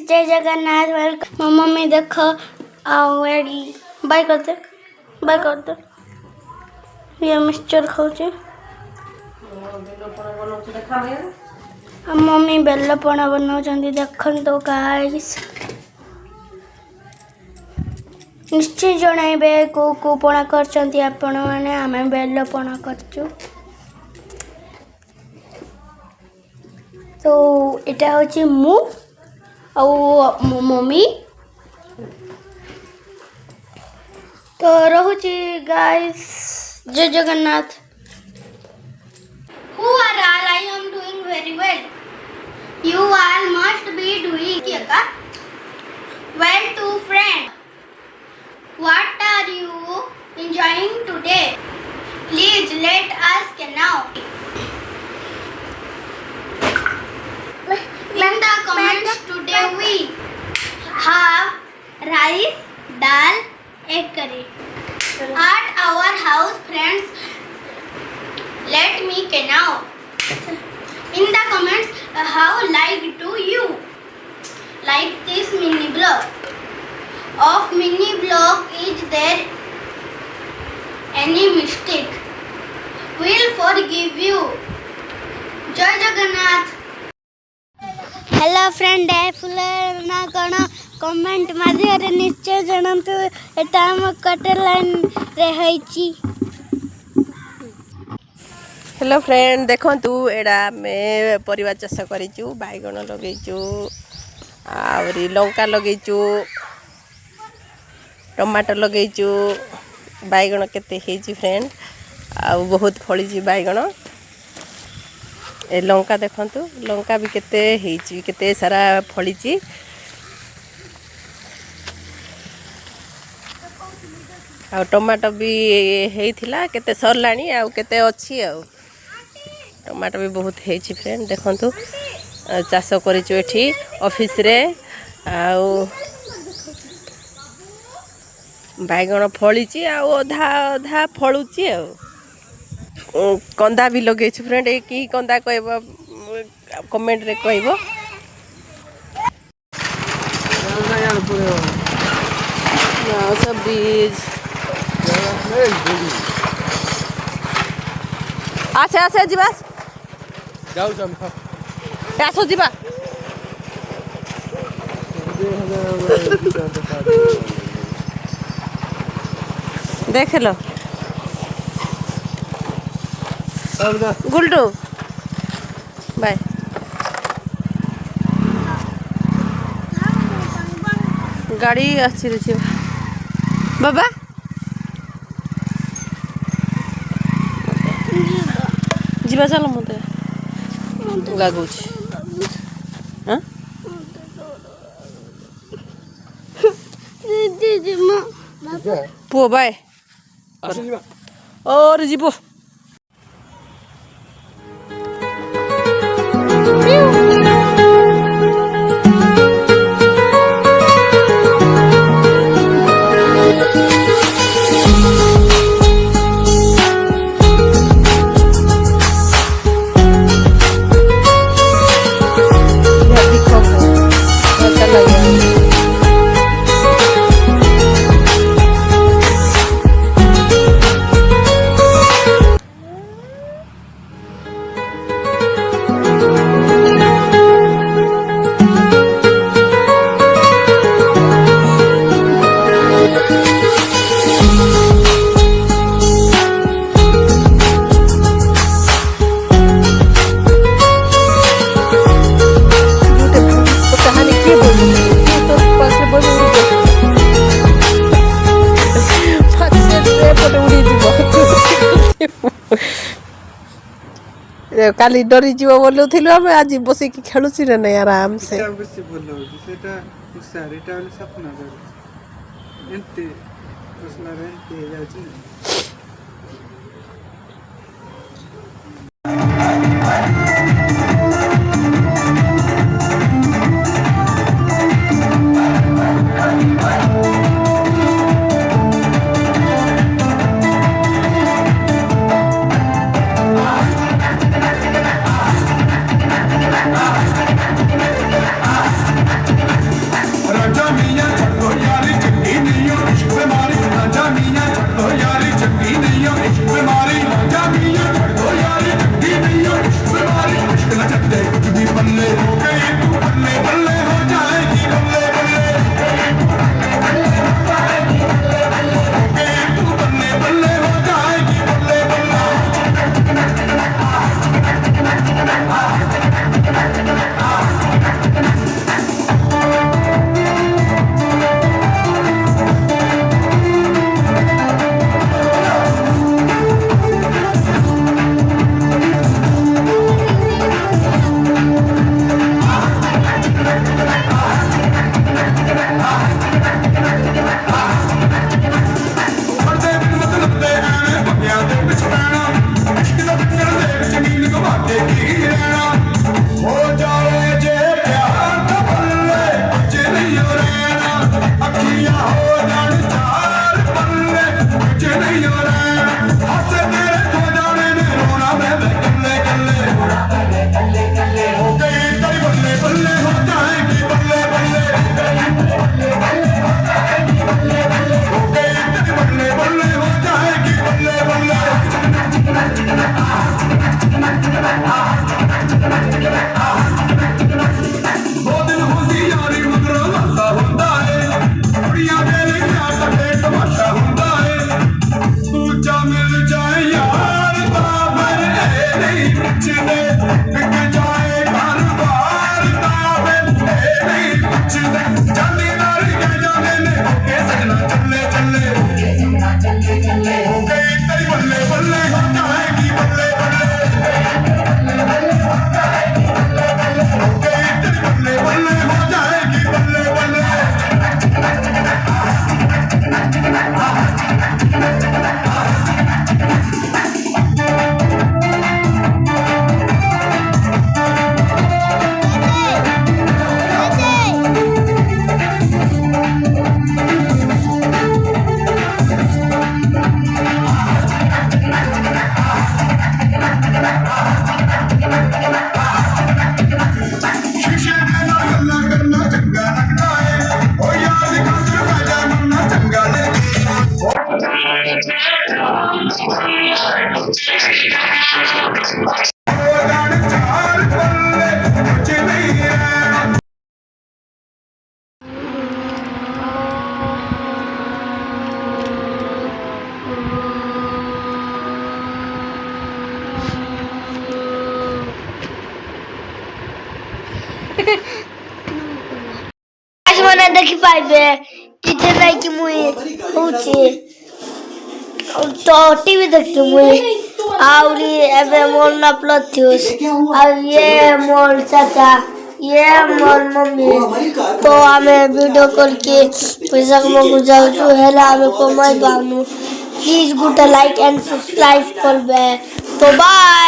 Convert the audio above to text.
जय Jagannath welcome. Mummy देखो आओ एडी बाय करते ये मिक्सचर खाऊचे मम्मी बेल पणा बनाउछन्ती देखंतो गाइस निश्चय जणाइबे को पणा करछन्ती आपण माने आमे बेल पणा करछु तो एटा होची मु और मम्मी तो रहुची गाइस जय Jagannath. Who are all? I am doing very well. You all must be doing well too, friend. What are you enjoying today? Please let us know. In the comments today we have rice, dal, egg curry. At our house, friends, let me know. In the comments, how like do you like this mini blog? Of mini blog, is there any mistake? We'll forgive you. Jai Jagannath. Hello friend फुलना कौन comment माध्यम निश्चय जानतु एटा हम कटर line रही। Hello friend देखंतु एडा मैं परिवा चाष करिचु बैगन लगेचु आउरी लंका लगेचु टमाटर लगेचु बैगन केते हेची फ्रेंड आ बहुत फळीची बैगन ए लंका देखंतु लंका भी केते हेची केते सारा फळीची आ टमाटर भी हेइथिला केते सरलाणी आ केते अछि आ टमाटर भी बहुत हेची फ्रेंड देखंतु चाष करिचु एठी ऑफिस रे आ बैगन फळीची आ अधा अधा फळुची आ कंदा भी लगे फ्रेंड एक ही कंदा कहब कमेंट रे कहब सब बीज आसे आसे जीवा जाऊ जम आसो जीवा देख लो गुल्डू बाय गाड़ी आसी रही बाबा जीवा चल मत गागुच हाँ पुओ बाय और जीवो काली डरी जीव बोलू थिलु हम आज बसी की खेलुची रे नै आराम से सेटा बसी बोललो सेटा उसारीटा वाला सपना कर एंते कसला रे ते जाउची ଦେଖିପାରିବେ ଟିକେ ନାଇକି ମୁଇଁ ହଉଛି ତ ଟିଭି ଦେଖୁଛି ମୁଇଁ ଆହୁରି ଏବେ ମୋର ନା ପ୍ଲଥିଉସ ଆଉ ଇଏ ମୋର ଚାଚା ये मोर मम्मी तो आमे वीडियो कॉल के पैसा कमाକୁ ଯାଉଛୁ ହେଲେ ଆମେ କମାଇ ପାଉନୁ ପ୍ଲିଜ ଗୁଟେ ଲାଇକ୍ एंड सब्सक्राइब करबे तो बाय।